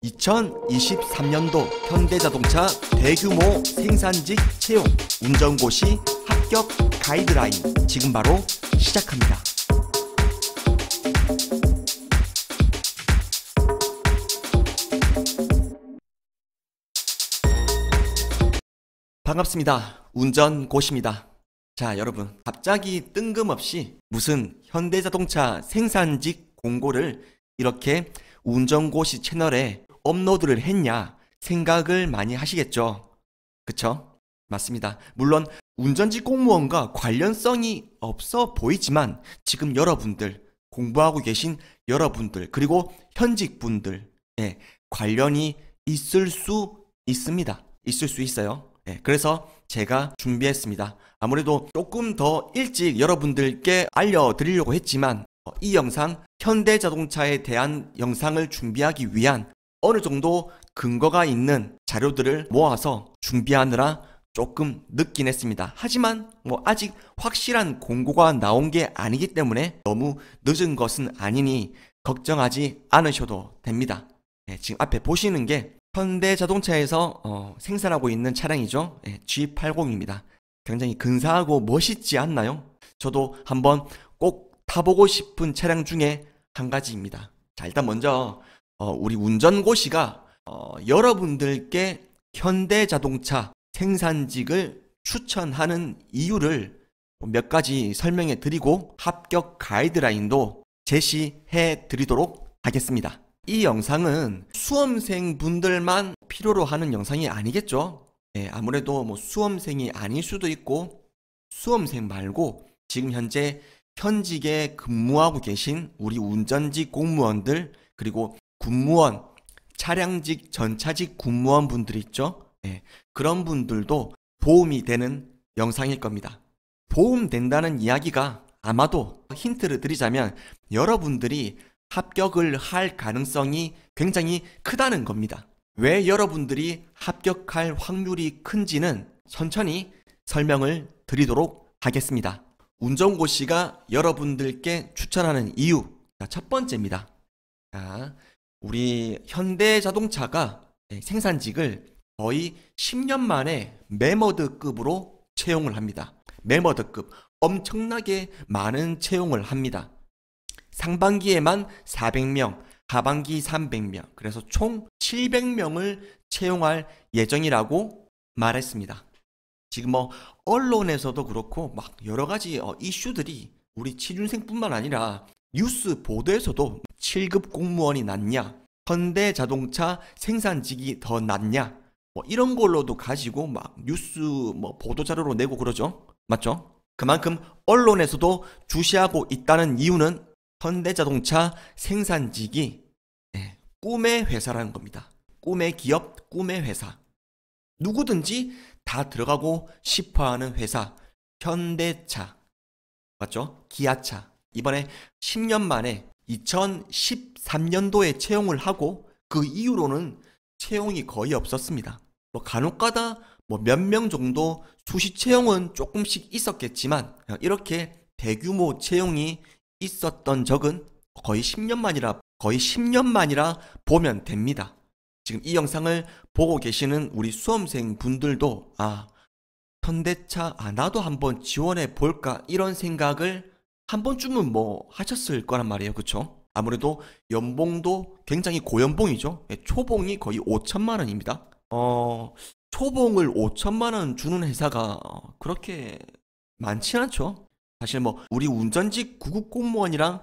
2023년도 현대자동차 대규모 생산직 채용 운전고시 합격 가이드라인 지금 바로 시작합니다. 반갑습니다. 운전고시입니다. 자, 여러분, 갑자기 뜬금없이 무슨 현대자동차 생산직 공고를 이렇게 운전고시 채널에 업로드를 했냐 생각을 많이 하시겠죠. 그쵸? 맞습니다. 물론 운전직 공무원과 관련성이 없어 보이지만 지금 여러분들, 공부하고 계신 여러분들, 그리고 현직분들 관련이 있을 수 있습니다. 있을 수 있어요. 그래서 제가 준비했습니다. 아무래도 조금 더 일찍 여러분들께 알려드리려고 했지만 이 영상, 현대자동차에 대한 영상을 준비하기 위한 어느 정도 근거가 있는 자료들을 모아서 준비하느라 조금 늦긴 했습니다. 하지만 아직 확실한 공고가 나온 게 아니기 때문에 너무 늦은 것은 아니니 걱정하지 않으셔도 됩니다. 지금 앞에 보시는 게 현대자동차에서 생산하고 있는 차량이죠. G80입니다. 굉장히 근사하고 멋있지 않나요? 저도 한번 꼭 타보고 싶은 차량 중에 한 가지입니다. 자, 일단 먼저 우리 운전고시가 여러분들께 현대자동차 생산직을 추천하는 이유를 몇 가지 설명해 드리고 합격 가이드라인도 제시해 드리도록 하겠습니다. 이 영상은 수험생분들만 필요로 하는 영상이 아니겠죠. 아무래도 수험생이 아닐 수도 있고 수험생 말고 지금 현재 현직에 근무하고 계신 우리 운전직 공무원들, 그리고 군무원, 차량직, 전차직 군무원분들 있죠. 그런 분들도 도움이 되는 영상일 겁니다. 도움된다는 이야기가 아마도 힌트를 드리자면 여러분들이 합격을 할 가능성이 굉장히 크다는 겁니다. 왜 여러분들이 합격할 확률이 큰지는 천천히 설명을 드리도록 하겠습니다. 운전고시가 여러분들께 추천하는 이유, 첫 번째입니다. 자, 우리 현대자동차가 생산직을 거의 10년 만에 매머드급으로 채용을 합니다. 매머드급, 엄청나게 많은 채용을 합니다. 상반기에만 400명, 하반기 300명, 그래서 총 700명을 채용할 예정이라고 말했습니다. 지금 언론에서도 그렇고 여러 가지 이슈들이 우리 취준생뿐만 아니라 뉴스 보도에서도 7급 공무원이 낫냐, 현대자동차 생산직이 더 낫냐, 이런 걸로도 가지고 뉴스 보도 자료로 내고 그러죠. 맞죠? 그만큼 언론에서도 주시하고 있다는 이유는 현대자동차 생산직이 꿈의 회사라는 겁니다. 꿈의 기업, 꿈의 회사. 누구든지 다 들어가고 싶어하는 회사, 현대차. 맞죠? 기아차. 이번에 10년 만에 2013년도에 채용을 하고 그 이후로는 채용이 거의 없었습니다. 간혹가다 몇 명 정도 수시 채용은 조금씩 있었겠지만 이렇게 대규모 채용이 있었던 적은 거의 10년 만이라 보면 됩니다. 지금 이 영상을 보고 계시는 우리 수험생 분들도 현대차 나도 한번 지원해 볼까 이런 생각을 한 번쯤은 하셨을 거란 말이에요. 그쵸? 아무래도 연봉도 굉장히 고연봉이죠. 초봉이 거의 5천만 원입니다. 초봉을 5천만 원 주는 회사가 그렇게 많지 않죠. 사실 우리 운전직 구급 공무원이랑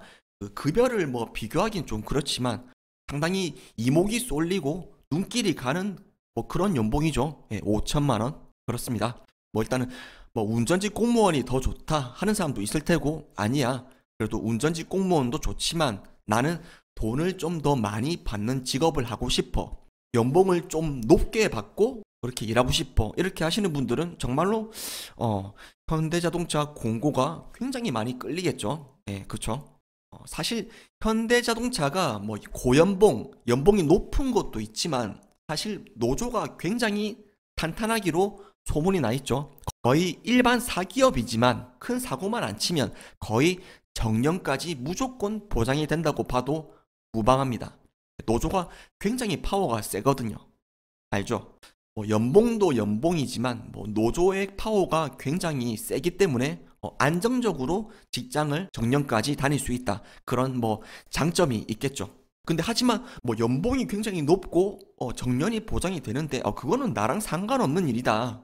급여를 비교하긴 좀 그렇지만 상당히 이목이 쏠리고 눈길이 가는 그런 연봉이죠. 5천만 원. 그렇습니다. 일단은 운전직 공무원이 더 좋다 하는 사람도 있을 테고, 아니야, 그래도 운전직 공무원도 좋지만 나는 돈을 좀 더 많이 받는 직업을 하고 싶어, 연봉을 좀 높게 받고 그렇게 일하고 싶어, 이렇게 하시는 분들은 정말로 현대자동차 공고가 굉장히 많이 끌리겠죠. 그쵸? 사실 현대자동차가 고연봉, 연봉이 높은 것도 있지만 사실 노조가 굉장히 탄탄하기로 소문이 나 있죠. 거의 일반 사기업이지만 큰 사고만 안 치면 거의 정년까지 무조건 보장이 된다고 봐도 무방합니다. 노조가 굉장히 파워가 세거든요. 알죠? 뭐 연봉도 연봉이지만 뭐 노조의 파워가 굉장히 세기 때문에 안정적으로 직장을 정년까지 다닐 수 있다. 그런 뭐 장점이 있겠죠. 근데 하지만 뭐 연봉이 굉장히 높고 정년이 보장이 되는데 그거는 나랑 상관없는 일이다.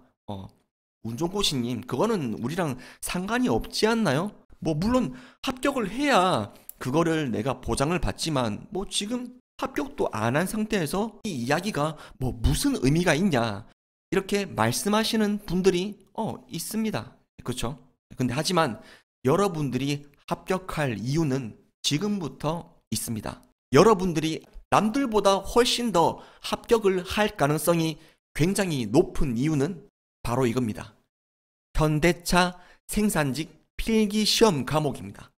운종고시님, 그거는 우리랑 상관이 없지 않나요? 뭐 물론 합격을 해야 그거를 내가 보장을 받지만 뭐 지금 합격도 안 한 상태에서 이 이야기가 뭐 무슨 의미가 있냐 이렇게 말씀하시는 분들이 있습니다. 그렇죠? 근데 하지만 여러분들이 합격할 이유는 지금부터 있습니다. 여러분들이 남들보다 훨씬 더 합격을 할 가능성이 굉장히 높은 이유는 바로 이겁니다. 현대차 생산직 필기시험 과목입니다.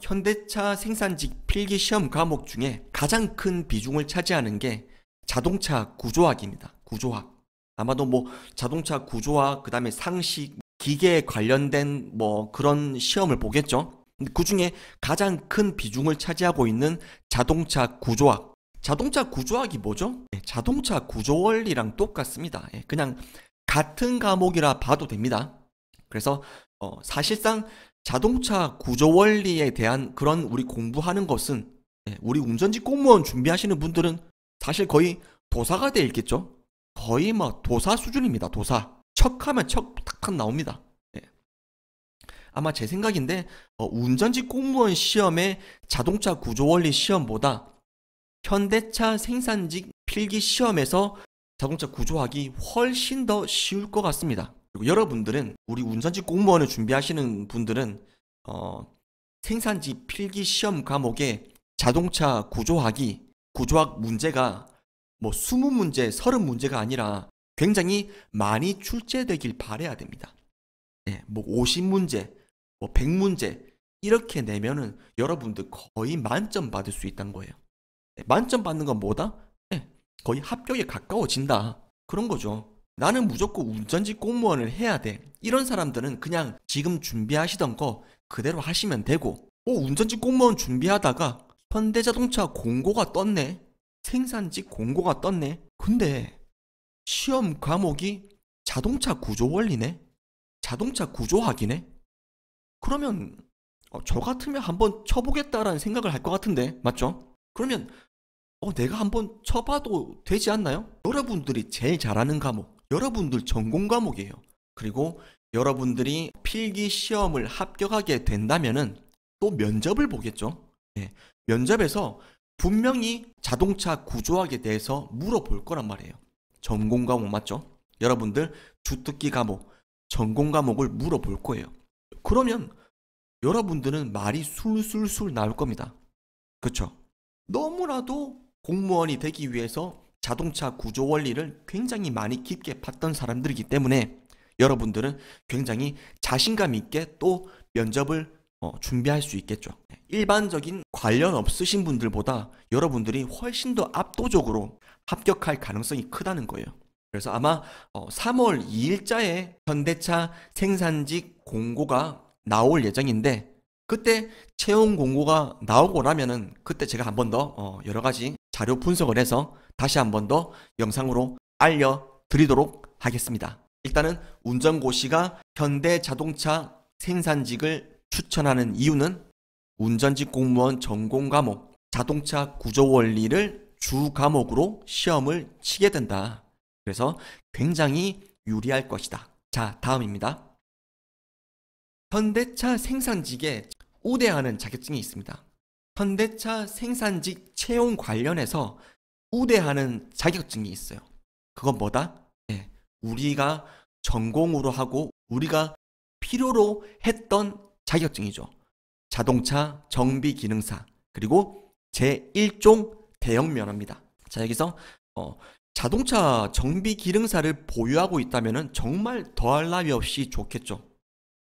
현대차 생산직 필기시험 과목 중에 가장 큰 비중을 차지하는 게 자동차 구조학입니다. 구조학. 아마도 뭐 자동차 구조학, 그 다음에 상식, 기계에 관련된 뭐 그런 시험을 보겠죠. 근데 그 중에 가장 큰 비중을 차지하고 있는 자동차 구조학. 자동차 구조학이 뭐죠? 자동차 구조 원리랑 똑같습니다. 그냥 같은 과목이라 봐도 됩니다. 그래서 사실상 자동차 구조 원리에 대한 그런 우리 공부하는 것은 우리 운전직 공무원 준비하시는 분들은 사실 거의 도사가 돼 있겠죠. 거의 뭐 도사 수준입니다. 도사. 척하면 척 탁탁 나옵니다. 아마 제 생각인데 운전직 공무원 시험의 자동차 구조 원리 시험보다 현대차 생산직 필기 시험에서 자동차 구조학이 훨씬 더 쉬울 것 같습니다. 그리고 여러분들은 우리 운전직 공무원을 준비하시는 분들은 생산직 필기 시험 과목에 자동차 구조학이 구조학 문제가 뭐 20문제, 30문제가 아니라 굉장히 많이 출제되길 바라야 됩니다. 뭐 50문제, 뭐 100문제 이렇게 내면은 여러분들 거의 만점 받을 수 있다는 거예요. 만점 받는 건 뭐다? 거의 합격에 가까워진다. 그런 거죠. 나는 무조건 운전직 공무원을 해야 돼. 이런 사람들은 그냥 지금 준비하시던 거 그대로 하시면 되고, 운전직 공무원 준비하다가 현대자동차 공고가 떴네. 생산직 공고가 떴네. 근데 시험 과목이 자동차 구조 원리네. 자동차 구조학이네. 그러면 저 같으면 한번 쳐보겠다라는 생각을 할 것 같은데, 맞죠? 그러면 내가 한번 쳐봐도 되지 않나요? 여러분들이 제일 잘하는 과목, 여러분들 전공 과목이에요. 그리고 여러분들이 필기 시험을 합격하게 된다면은 또 면접을 보겠죠. 면접에서 분명히 자동차 구조학에 대해서 물어볼 거란 말이에요. 전공 과목 맞죠? 여러분들 주특기 과목, 전공 과목을 물어볼 거예요. 그러면 여러분들은 말이 술술술 나올 겁니다. 그렇죠? 너무나도 공무원이 되기 위해서 자동차 구조 원리를 굉장히 많이 깊게 봤던 사람들이기 때문에 여러분들은 굉장히 자신감 있게 또 면접을 준비할 수 있겠죠. 일반적인 관련 없으신 분들보다 여러분들이 훨씬 더 압도적으로 합격할 가능성이 크다는 거예요. 그래서 아마 3월 2일자에 현대차 생산직 공고가 나올 예정인데, 그때 채용 공고가 나오고 나면은 그때 제가 한 번 더 여러 가지 자료 분석을 해서 다시 한 번 더 영상으로 알려드리도록 하겠습니다. 일단은 운전고시가 현대자동차 생산직을 추천하는 이유는 운전직 공무원 전공 과목 자동차 구조 원리를 주 과목으로 시험을 치게 된다. 그래서 굉장히 유리할 것이다. 자, 다음입니다. 현대차 생산직에 우대하는 자격증이 있습니다. 현대차 생산직 채용 관련해서 우대하는 자격증이 있어요. 그건 뭐다? 우리가 전공으로 하고 우리가 필요로 했던 자격증이죠. 자동차 정비 기능사, 그리고 제1종 대형 면허입니다. 자, 여기서 자동차 정비 기능사를 보유하고 있다면 정말 더할 나위 없이 좋겠죠.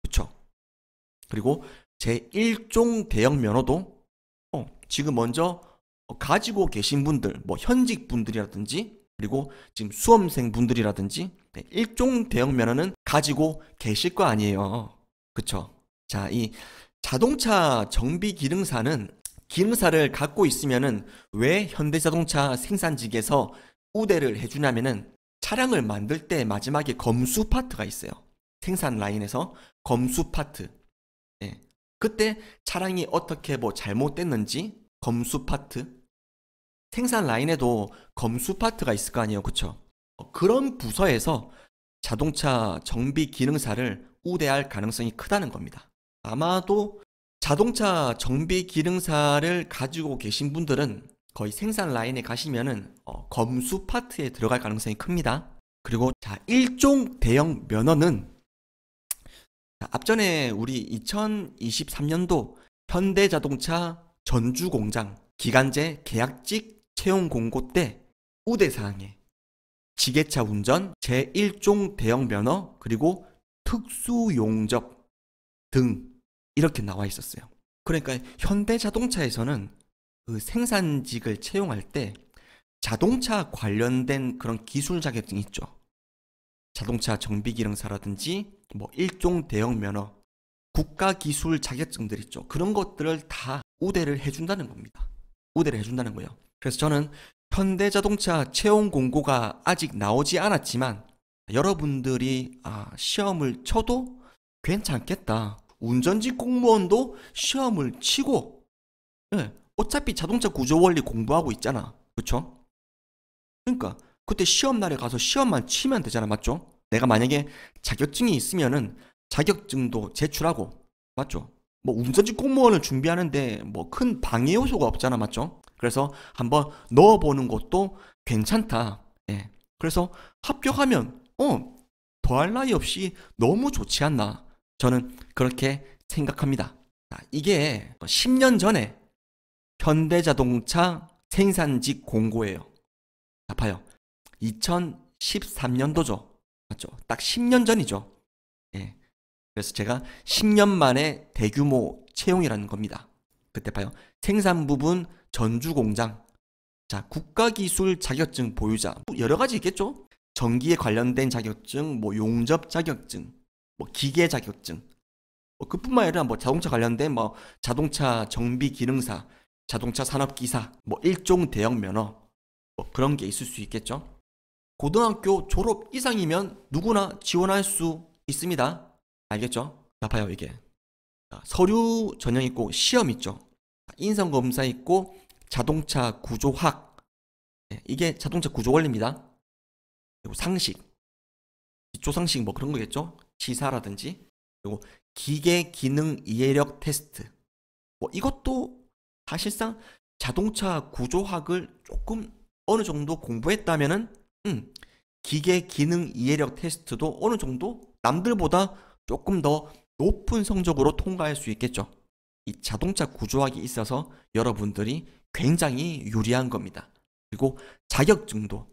그렇죠? 그리고 제1종 대형 면허도 지금 먼저 가지고 계신 분들, 뭐 현직 분들이라든지 그리고 지금 수험생 분들이라든지 1종 대형 면허는 가지고 계실 거 아니에요. 그쵸? 자, 이 자동차 정비 기능사는 기능사를 갖고 있으면은 왜 현대자동차 생산직에서 우대를 해주냐면은 차량을 만들 때 마지막에 검수 파트가 있어요. 생산 라인에서 검수 파트. 예. 그때 차량이 어떻게 뭐 잘못됐는지 검수 파트. 생산 라인에도 검수 파트가 있을 거 아니에요. 그쵸? 그런 부서에서 자동차 정비 기능사를 우대할 가능성이 크다는 겁니다. 아마도 자동차 정비 기능사를 가지고 계신 분들은 거의 생산 라인에 가시면은 검수 파트에 들어갈 가능성이 큽니다. 그리고 자, 일종 대형 면허는 앞전에 우리 2023년도 현대자동차 전주공장 기간제 계약직 채용 공고 때 우대사항에 지게차 운전, 제1종 대형 면허, 그리고 특수용접 등 이렇게 나와 있었어요. 그러니까 현대자동차에서는 그 생산직을 채용할 때 자동차 관련된 그런 기술 자격증이 있죠. 자동차 정비기능사라든지 뭐 일종 대형 면허, 국가기술 자격증들 있죠. 그런 것들을 다 우대를 해준다는 겁니다. 우대를 해준다는 거예요. 그래서 저는 현대자동차 채용 공고가 아직 나오지 않았지만 여러분들이 시험을 쳐도 괜찮겠다. 운전직 공무원도 시험을 치고 어차피 자동차 구조 원리 공부하고 있잖아. 그쵸? 그러니까 그때 시험날에 가서 시험만 치면 되잖아. 맞죠? 내가 만약에 자격증이 있으면은 자격증도 제출하고 맞죠? 뭐 운전직 공무원을 준비하는데 뭐 큰 방해 요소가 없잖아. 맞죠? 그래서 한번 넣어보는 것도 괜찮다. 예. 그래서 합격하면 더할 나위 없이 너무 좋지 않나. 저는 그렇게 생각합니다. 이게 10년 전에 현대자동차 생산직 공고예요. 봐요. 2013년도죠. 맞죠? 딱 10년 전이죠. 예. 그래서 제가 10년 만에 대규모 채용이라는 겁니다. 그때 봐요. 생산 부분 전주 공장. 자, 국가기술 자격증 보유자. 여러 가지 있겠죠? 전기에 관련된 자격증, 뭐 용접 자격증, 뭐 기계 자격증. 뭐 그뿐만 아니라 뭐 자동차 관련된 뭐 자동차 정비 기능사, 자동차 산업기사, 뭐 일종 대형 면허. 뭐 그런 게 있을 수 있겠죠? 고등학교 졸업 이상이면 누구나 지원할 수 있습니다. 알겠죠? 봐요, 이게. 서류 전형 있고 시험 있죠. 인성검사 있고 자동차 구조학. 이게 자동차 구조 원리입니다. 그리고 상식, 기초상식 뭐 그런 거겠죠? 시사라든지. 그리고 기계 기능 이해력 테스트. 뭐 이것도 사실상 자동차 구조학을 조금 어느 정도 공부했다면은 기계 기능 이해력 테스트도 어느 정도 남들보다 조금 더 높은 성적으로 통과할 수 있겠죠. 이 자동차 구조학이 있어서 여러분들이 굉장히 유리한 겁니다. 그리고 자격증도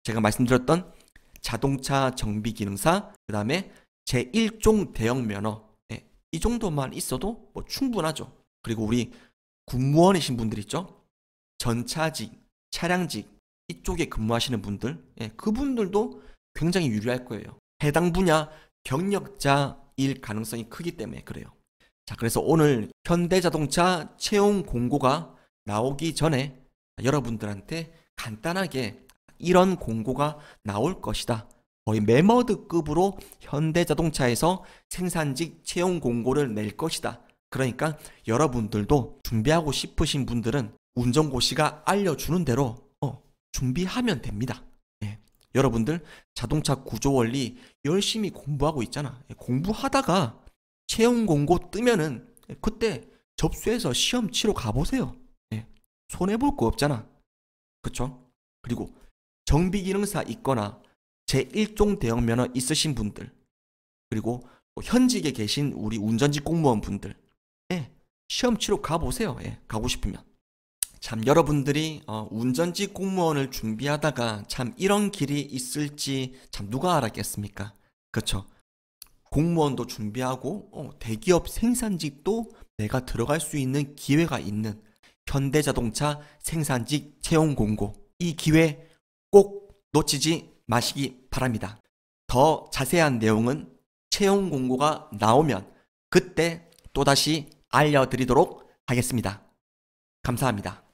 제가 말씀드렸던 자동차 정비 기능사, 그 다음에 제1종 대형 면허 이 정도만 있어도 뭐 충분하죠. 그리고 우리 군무원이신 분들 있죠. 전차직, 차량직 이쪽에 근무하시는 분들 그분들도 굉장히 유리할 거예요. 해당 분야 경력자일 가능성이 크기 때문에 그래요. 자, 그래서 오늘 현대자동차 채용 공고가 나오기 전에 여러분들한테 간단하게 이런 공고가 나올 것이다. 거의 메머드급으로 현대자동차에서 생산직 채용 공고를 낼 것이다. 그러니까 여러분들도 준비하고 싶으신 분들은 운전고시가 알려주는 대로 준비하면 됩니다. 여러분들 자동차 구조 원리 열심히 공부하고 있잖아. 공부하다가 채용 공고 뜨면은 그때 접수해서 시험 치러 가보세요. 손해볼 거 없잖아. 그쵸? 그리고 정비기능사 있거나 제1종 대형 면허 있으신 분들, 그리고 현직에 계신 우리 운전직 공무원 분들 시험 치러 가보세요. 가고 싶으면. 참 여러분들이 운전직 공무원을 준비하다가 참 이런 길이 있을지 참 누가 알았겠습니까? 그렇죠? 공무원도 준비하고 대기업 생산직도 내가 들어갈 수 있는 기회가 있는 현대자동차 생산직 채용 공고, 이 기회 꼭 놓치지 마시기 바랍니다. 더 자세한 내용은 채용 공고가 나오면 그때 또다시 알려드리도록 하겠습니다. 감사합니다.